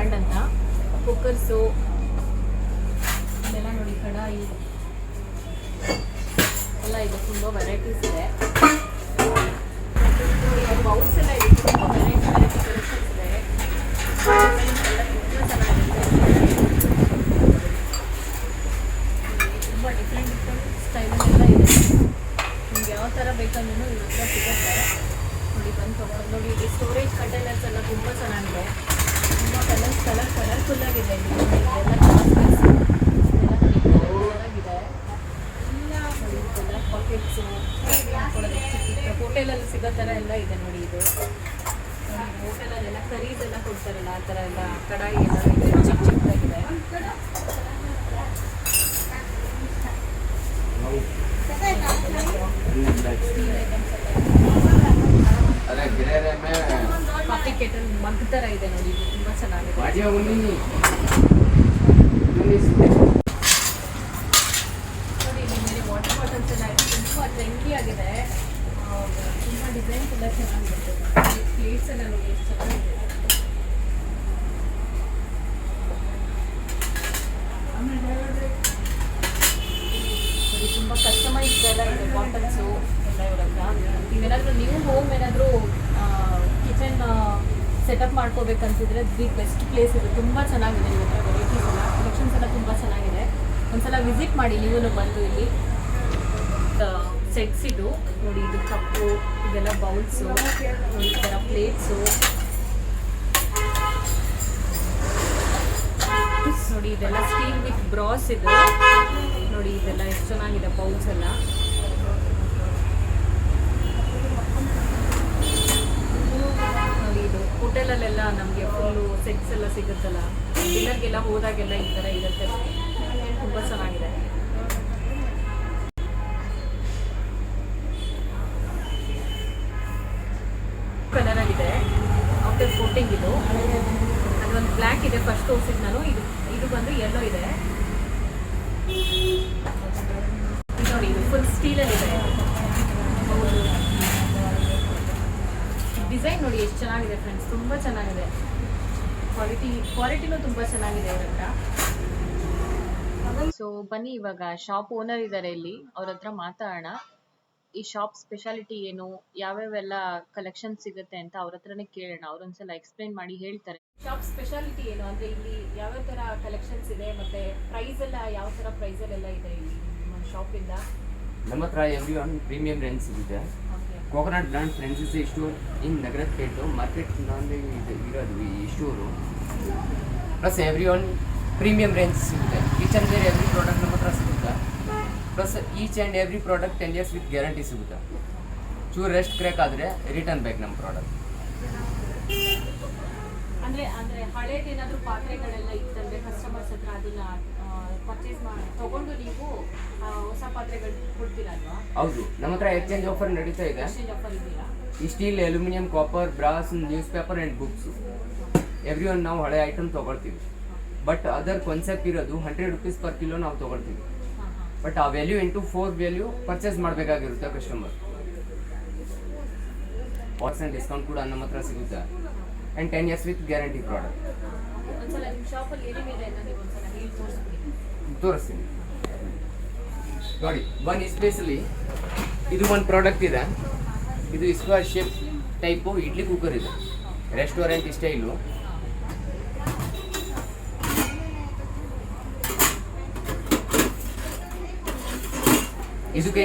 Brand ಅಂತ. Cookers ಇದೆಲ್ಲ ನೋಡಿ, ಕಡಾಯಿ ಎಲ್ಲ ಇದೆ, ತುಂಬ ವೆರೈಟೀಸ್ ಇದೆ. ಬೌಲ್ಸ್ ಎಲ್ಲ ಇದೆ, ತುಂಬ ವೆರೈಟಿ ಕಲೆಕ್ಷನ್ಸ್ ಇದೆ. ತುಂಬ ಡಿಫ್ರೆಂಟ್ ಸ್ಟೈಲಲ್ಲೆಲ್ಲ ಇದೆ. ನಿಮ್ಗೆ ಯಾವ ಥರ ಬೇಕಂದ್ರೂ ಇವ್ರ ಹತ್ರ ಸಿಗುತ್ತೆ. ನೋಡಿ ಬಂದು ತೊಗೊಂಡು ನೋಡಿ. ಇಲ್ಲಿ ಸ್ಟೋರೇಜ್ ಕಂಟೈನರ್ಸ್ ಎಲ್ಲ ತುಂಬ ಚೆನ್ನಾಗಿದೆ, ತುಂಬ ಕಲರ್ಫುಲ್ಲಾಗಿದೆ. ಇದೆಲ್ಲ ಚೆನ್ನಾಗಿದೆ. ಪಾಕೆಟ್ಸು ಹೋಟೆಲಲ್ಲಿ ಸಿಗೋ ಥರ ಎಲ್ಲ ಇದೆ ನೋಡಿ. ಇದು ಹೋಟೆಲಲ್ಲೆಲ್ಲ ಕರೀಸ್ ಎಲ್ಲ ಕೊಡ್ತಾರಲ್ಲ, ಆ ಥರ ಎಲ್ಲ ಕಡಾಯಿ ಎಲ್ಲ ಇದೆ, ಚಿಕ್ಕದಾಗಿದೆ. ಕಾಫಿ ಕೆಟಲ್ ಮಗ್ ಥರ ಇದೆ ನೋಡಿ, ಇದು ತುಂಬ ಚೆನ್ನಾಗಿದೆ. ನೋಡಿ ಇಲ್ಲಿ ಮೇಲೆ ವಾಟರ್ ಬಾಟಲ್ಸ್ ಎಲ್ಲ ಇದೆ, ತುಂಬ ಟ್ರೆಂಡಿ ಆಗಿದೆ. ತುಂಬ ಡಿಸೈನ್ಸ್ ಎಲ್ಲ ಚೆನ್ನಾಗಿರುತ್ತೆ. ಪ್ಲೇಟ್ಸ್ ಎಲ್ಲ ನೋಡಿ ಎಷ್ಟು ಚೆನ್ನಾಗಿದೆ. ತುಂಬ ಕಸ್ಟಮೈಸ್ಡ್ ಎಲ್ಲ ಇದೆ ಬಾಟಲ್ಸು ಎಲ್ಲ ಇವ್ರ ಹತ್ರ. ನೀವೇನಾದರೂ ನೀವು ಹೋಮ್ ಏನಾದರೂ ಕಿಚನ್ ಸೆಟಪ್ ಮಾಡ್ಕೋಬೇಕಂತಿದ್ರೆ ದಿ ಬೆಸ್ಟ್ ಪ್ಲೇಸ್ ಇದು. ತುಂಬ ಚೆನ್ನಾಗಿದೆ ಇವ್ರ ಹತ್ರ ವೆರೈಟೀಸ್ ಎಲ್ಲ, ಕಲೆಕ್ಷನ್ಸ್ ಎಲ್ಲ ತುಂಬ ಚೆನ್ನಾಗಿದೆ. ಒಂದ್ಸಲ ವಿಸಿಟ್ ಮಾಡಿ ನೀವು ಬಂದು. ಇಲ್ಲಿ ಸೆಟ್ಸ್ ಇದು ನೋಡಿ, ಇದು ಕಪ್ಪು, ಇದೆಲ್ಲ ಬೌಲ್ಸು ನೋಡಿ, ಈ ಥರ ಪ್ಲೇಟ್ಸು ನೋಡಿ. ಇದೆಲ್ಲ ಸ್ಟೀಲ್ ವಿತ್ ಬ್ರಾಸ್ ಇದು ನೋಡಿ. ಇದೆಲ್ಲ ಎಷ್ಟು ಚೆನ್ನಾಗಿದೆ ಬೌಲ್ಸ್ ಎಲ್ಲ. ನೋಡಿ ಇದು ಹೋಟೆಲಲ್ಲೆಲ್ಲ ನಮಗೆ ಫುಲ್ಲು ಸೆಟ್ಸ್ ಎಲ್ಲ ಸಿಗುತ್ತಲ್ಲ, ಡಿನ್ನರ್ಗೆಲ್ಲ ಹೋದಾಗೆಲ್ಲ ಈ ಥರ ಇರುತ್ತೆ. ತುಂಬ ಚೆನ್ನಾಗಿದೆ. ಕಲರಾಗಿದೆ, ಔಟರ್ ಕೋಟಿಂಗ್ ಇದು. ಅದೊಂದು ಬ್ಲ್ಯಾಕ್ ಇದೆ, ಫಸ್ಟ್ ತೋರಿಸಿದ್ದು ನಾನು. ಇದು ಬಂದು ಯೆಲ್ಲೋ ಇದೆ. ನೋಡಿ ಇದು ಫುಲ್ ಸ್ಟೀಲಲ್ಲಿದೆ. ಡಿಸೈನ್ ನೋಡಿ ಎಷ್ಟು ಚೆನ್ನಾಗಿದೆ ಫ್ರೆಂಡ್ಸ್, ತುಂಬ ಚೆನ್ನಾಗಿದೆ. ಕ್ವಾಲಿಟಿನೂ ತುಂಬ ಚೆನ್ನಾಗಿದೆ ಅವ್ರ ಹತ್ರ. ಸೊ ಬನ್ನಿ, ಇವಾಗ ಶಾಪ್ ಓನರ್ ಇದ್ದಾರೆ ಇಲ್ಲಿ, ಅವ್ರ ಹತ್ರ ಮಾತಾಡೋಣ. ಈ ಶಾಪ್ ಸ್ಪೆಷಾಲಿಟಿ ಏನು, ಯಾವ್ಯಾವೆಲ್ಲ ಕಲೆಕ್ಷನ್ ಸಿಗುತ್ತೆ ಅಂತ ಅವ್ರ ಹತ್ರನೇ ಕೇಳೋಣ. ಅವ್ರೊಂದ್ಸಲ ಎಕ್ಸ್ಪ್ಲೈನ್ ಮಾಡಿ ಹೇಳ್ತಾರೆ. ಶಾಪ್ ಸ್ಪೆಷಾಲಿಟಿ ಏನು ಅಂದ್ರೆ ಇಲ್ಲಿ ಯಾವ್ಯಾವ ತರ ಕಲೆಕ್ಷನ್ಸ್ ಇದೆ, ಮತ್ತೆ ಪ್ರೈಸ್ ಎಲ್ಲ ಯಾವ ತರ ಪ್ರೈಸ್ ಎಲ್ಲ ಇದೆ ಇಲ್ಲಿ ನಿಮ್ಮ ಶಾಪ್ ಇಂದ? ನಮ್ಮ ಹತ್ರ ಎವ್ರಿ ಒನ್ ಪ್ರೀಮಿಯಂ ರೇಂಜ್ ಸಿಗುತ್ತೆ. ಕೋಕೋನಟ್ ಬ್ರಾಂಡ್ ಫ್ರೆಂಡ್ಸ್ ಸ್ಟೋರ್ ಇನ್ ನಗರದ ಪೇಟು ಮಾರ್ಕೆಟ್ ಇರೋದು ಈ store. Plus every one premium range ಸಿಗುತ್ತೆ. ಈಚ್ ಆ್ಯಂಡ್ ಎವ್ರಿ ಪ್ರಾಡಕ್ಟ್ ನಮ್ಮ ಹತ್ರ ಸಿಗುತ್ತೆ. Plus each and every product 10 years with guarantee ಸಿಗುತ್ತೆ. ಚೂರು ರೆಸ್ಟ್ ಕ್ರ್ಯಾಕ್ ಆದರೆ ರಿಟರ್ನ್ ಬ್ಯಾಕ್ ನಮ್ಮ ಪ್ರಾಡಕ್ಟ್. ಅಂದ್ರೆ ಹಳೇದೇನಾದ್ರೂ ಪಾತ್ರೆಗಳೆಲ್ಲ ಇತ್ತಂದ್ರೆ ಕಸ್ಟಮರ್ಸ್ ಹತ್ರ ಅದನ್ನ ಪರ್ಚೇಸ್ ಮಾಡಿ ತಗೊಂಡು ನೀವು ಹೊಸ ಪಾತ್ರೆಗಳು ಕೊಡ್ತೀರಲ್ವಾ? ಹೌದು, ನಮ್ಮ ಹತ್ರ ಎಕ್ಸ್ಚೇಂಜ್ ಆಫರ್ ನಡೀತಾ ಇದೆ. ಈ steel, aluminium, copper, brass, news paper and books every one ನಾವು ಹಳೆ ಐಟಮ್ ತೊಗೊಳ್ತೀವಿ. ಬಟ್ ಅದರ್ ಕಾನ್ಸೆಪ್ಟ್ ಇರೋದು 100 rupees per kilo ನಾವು ತೊಗೊಳ್ತೀವಿ. ಬಟ್ ಆ ವ್ಯಾಲ್ಯೂ ಇಂಟು 4 ವ್ಯಾಲ್ಯೂ ಪರ್ಚೇಸ್ ಮಾಡಬೇಕಾಗಿರುತ್ತೆ ಕಸ್ಟಮರ್. % ಡಿಸ್ಕೌಂಟ್ ಕೂಡ ನಮ್ಮ ಹತ್ರ ಸಿಗುತ್ತೆ. And 10 years with guarantee product. ತೋರಿಸ್ತೀನಿ ನೋಡಿ. ಒನ್ ಎಸ್ಪೆಷಲಿ ಇದು ಒಂದು ಪ್ರಾಡಕ್ಟ್ ಇದೆ. ಇದು square shape type idli cooker ಇದೆ, ರೆಸ್ಟೋರೆಂಟ್ ಸ್ಟೈಲು. ಇದಕ್ಕೆ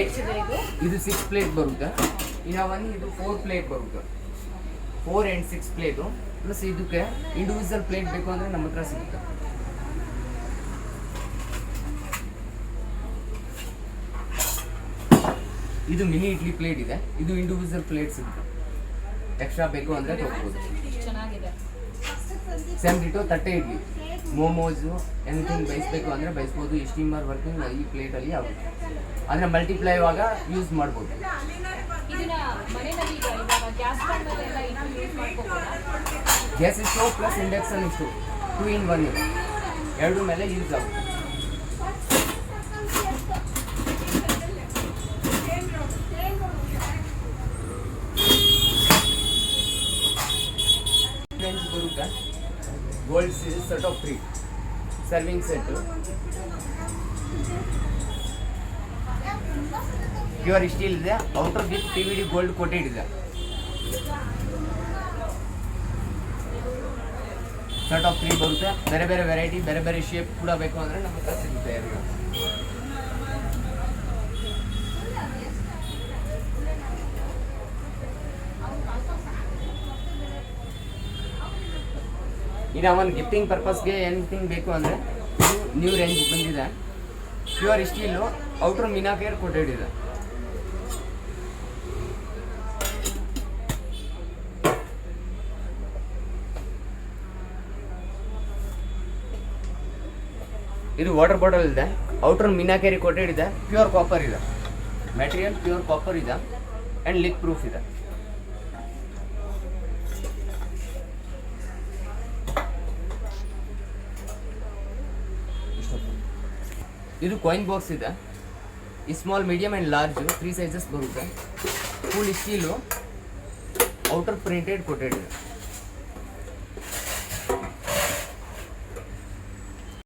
ಇದು 6 plate ಬರುತ್ತೆ. ಇನ್ನು ಒಂದು ಇದು 4 plate ಬರುತ್ತೆ. 4 and 6 plate. ಪ್ಲಸ್ ಇದಕ್ಕೆ ಇಂಡಿವಿಜುವಲ್ ಪ್ಲೇಟ್ ಬೇಕು ಅಂದರೆ ನಮ್ಮ ಹತ್ರ ಸಿಗುತ್ತೆ. ಇದು ಮಿನಿ ಇಡ್ಲಿ ಪ್ಲೇಟ್ ಇದೆ. ಇದು ಇಂಡಿವಿಜುವಲ್ ಪ್ಲೇಟ್ ಸಿಗುತ್ತೆ. ಎಕ್ಸ್ಟ್ರಾ ಬೇಕು ಅಂದರೆ ತಗೋಬೋದು. ಸೇಮ್ ಡಿಟೋ ತಟ್ಟೆ ಇಡ್ಲಿ, ಮೋಮೋಸು ಎನಿಥಿಂಗ್ ಬೇಯಿಸ್ಬೇಕು ಅಂದರೆ ಬೇಯಿಸ್ಬೋದು. ಸ್ಟೀಮರ್ ವರ್ಕಿಂಗ್ ಈ ಪ್ಲೇಟಲ್ಲಿ ಆಗುತ್ತೆ. ಅಂದರೆ ಮಲ್ಟಿಪ್ಲೈ ಆಗ ಯೂಸ್ ಮಾಡ್ಬೋದು. Gas stove plus induction stove 2 in 1 ಇದೆ. ಎರಡು ಮೇಲೆ ಯೂಸ್ ಆಗುತ್ತೆ. ಬರುತ್ತೆ gold set of 3 serving set pure steel ಇದೆ. Outer with PVD gold coated ಇದೆ. ಸೆಟ್ ಆಫ್ 3 ಬರುತ್ತೆ. ಬೇರೆ ಬೇರೆ ವೆರೈಟಿ, ಬೇರೆ ಬೇರೆ ಶೇಪ್ ಕೂಡ ಬೇಕು ಅಂದರೆ ನಮ್ಮ ಹತ್ರ ಸಿಗುತ್ತೆ ಇವಾಗ. ಇನ್ನು ಒಂದು ಗಿಫ್ಟಿಂಗ್ ಪರ್ಪಸ್ಗೆ ಎನಿಥಿಂಗ್ ಬೇಕು ಅಂದರೆ ನ್ಯೂ ರೇಂಜ್ ಬಂದಿದೆ. ಪ್ಯೂರ್ ಸ್ಟೀಲು, ಔಟರ್ ಮೀನಾಕೇರ್ ಕೋಟೆಡ್ ಇದೆ. ಇದು ವಾಟರ್ ಬಾಟಲ್ ಇದೆ. ಔಟರ್ ಮೀನಾಕೇರಿ ಕೋಟೆಡ್ ಇದೆ. ಪ್ಯೂರ್ ಕಾಪರ್ ಇದೆ. ಮೆಟೀರಿಯಲ್ ಪ್ಯೂರ್ ಕಾಪರ್ ಇದೆ ಆ್ಯಂಡ್ ಲಿಕ್ ಪ್ರೂಫ್ ಇದೆ. ಇದು ಕಾಯಿನ್ ಬಾಕ್ಸ್ ಇದೆ. ಈ small, medium and large 3 sizes ಬರುತ್ತೆ. Full steel, outer printed coated ಇದೆ.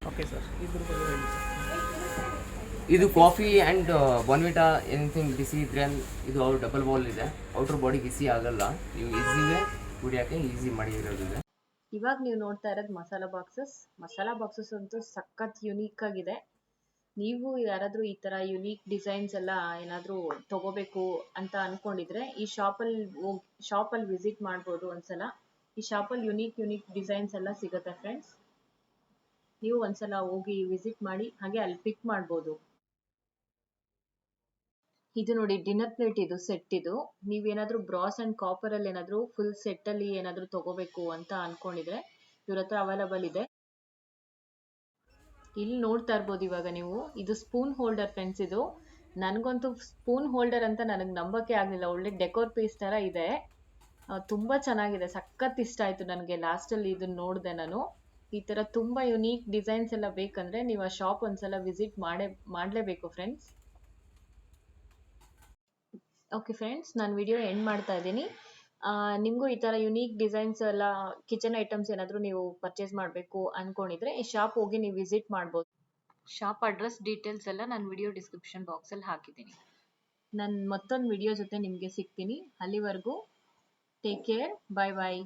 ಓಕೆ ಸರ್, ಇದ್ರ ಬಗ್ಗೆ ಹೇಳಿ ಸರ್. ಇದು ಕಾಫಿ ಆ್ಯಂಡ್ ಬಾನ್ವಿಟಾ ಎನಿಥಿಂಗ್ ಬಿಸಿ ಇದ್ರೆ ಇದು ಡಬಲ್ ಬಾಲ್ ಇದೆ. ಔಟರ್ ಬಾಡಿ ಬಿಸಿ ಆಗಲ್ಲ. ನೀವು ಈಸಿಗೆ ಕುಡಿಯೋಕ್ಕೆ ಈಸಿ ಮಾಡಿ ಇರೋದಿದೆ. ಇವಾಗ ನೀವು ನೋಡ್ತಾ ಇರೋದು ಮಸಾಲಾ ಬಾಕ್ಸಸ್ ಅಂತೂ ಸಖತ್ ಯುನೀಕ್ ಆಗಿದೆ. ನೀವು ಯಾರಾದರೂ ಈ ಥರ ಯುನೀಕ್ ಡಿಸೈನ್ಸ್ ಎಲ್ಲ ಏನಾದರೂ ತಗೋಬೇಕು ಅಂತ ಅನ್ಕೊಂಡಿದ್ರೆ ಈ ಶಾಪಲ್ಲಿ ವಿಸಿಟ್ ಮಾಡ್ಬೋದು ಒಂದ್ಸಲ. ಈ ಶಾಪಲ್ಲಿ ಯುನೀಕ್ ಡಿಸೈನ್ಸ್ ಎಲ್ಲ ಸಿಗುತ್ತೆ ಫ್ರೆಂಡ್ಸ್. ನೀವು ಒಂದ್ಸಲ ಹೋಗಿ ವಿಸಿಟ್ ಮಾಡಿ, ಹಾಗೆ ಅಲ್ಲಿ ಪಿಕ್ ಮಾಡ್ಬೋದು. ಇದು ನೋಡಿ ಡಿನ್ನರ್ ಪ್ಲೇಟ್, ಇದು ಸೆಟ್. ಇದು ನೀವೇನಾದ್ರೂ ಬ್ರಾಸ್ ಅಂಡ್ ಕಾಪರ್ ಅಲ್ಲಿ ಏನಾದ್ರೂ ಫುಲ್ ಸೆಟ್ ಅಲ್ಲಿ ಏನಾದ್ರೂ ತಗೋಬೇಕು ಅಂತ ಅನ್ಕೊಂಡಿದ್ರೆ ಇವ್ರ ಹತ್ರ ಅವೈಲಬಲ್ ಇದೆ. ಇಲ್ಲಿ ನೋಡ್ತಾ ಇರ್ಬೋದು ಇವಾಗ ನೀವು, ಇದು ಸ್ಪೂನ್ ಹೋಲ್ಡರ್ ಫ್ರೆಂಡ್ಸ್. ಇದು ನನಗಂತೂ ಸ್ಪೂನ್ ಹೋಲ್ಡರ್ ಅಂತ ನನಗೆ ನಂಬಕ್ಕೆ ಆಗ್ಲಿಲ್ಲ. ಒಳ್ಳೆ ಡೆಕೋರ್ ಪೀಸ್ ತರ ಇದೆ. ತುಂಬಾ ಚೆನ್ನಾಗಿದೆ, ಸಖತ್ ಇಷ್ಟ ಆಯ್ತು ನನಗೆ. ಲಾಸ್ಟ್ ಅಲ್ಲಿ ಇದನ್ನ ನೋಡಿದೆ ನಾನು. ಈ ತರ ತುಂಬಾ ಯುನೀಕ್ ಡಿಸೈನ್ಸ್ ಎಲ್ಲ ಬೇಕಂದ್ರೆ ನೀವು ಆ ಶಾಪ್ ಒಂದ್ಸಲ ವಿಸಿಟ್ ಮಾಡ್ಲೇಬೇಕು ಫ್ರೆಂಡ್ಸ್. ಓಕೆ ಫ್ರೆಂಡ್ಸ್, ನಾನು ವಿಡಿಯೋ ಎಂಡ್ ಮಾಡ್ತಾ ಇದ್ದೀನಿ. ನಿಮಗೂ ಈ ಥರ ಯುನೀಕ್ ಡಿಸೈನ್ಸ್ ಎಲ್ಲ ಕಿಚನ್ ಐಟಮ್ಸ್ ಏನಾದರೂ ನೀವು ಪರ್ಚೇಸ್ ಮಾಡಬೇಕು ಅಂದ್ಕೊಂಡಿದ್ರೆ ಈ ಶಾಪ್ ಹೋಗಿ ನೀವು ವಿಸಿಟ್ ಮಾಡ್ಬೋದು. ಶಾಪ್ ಅಡ್ರೆಸ್ ಡೀಟೇಲ್ಸ್ ಎಲ್ಲ ನಾನು ವಿಡಿಯೋ ಡಿಸ್ಕ್ರಿಪ್ಷನ್ ಬಾಕ್ಸಲ್ಲಿ ಹಾಕಿದ್ದೀನಿ. ನಾನು ಮತ್ತೊಂದು ವಿಡಿಯೋ ಜೊತೆ ನಿಮಗೆ ಸಿಗ್ತೀನಿ. ಅಲ್ಲಿವರೆಗೂ ಟೇಕ್ ಕೇರ್, ಬಾಯ್ ಬಾಯ್.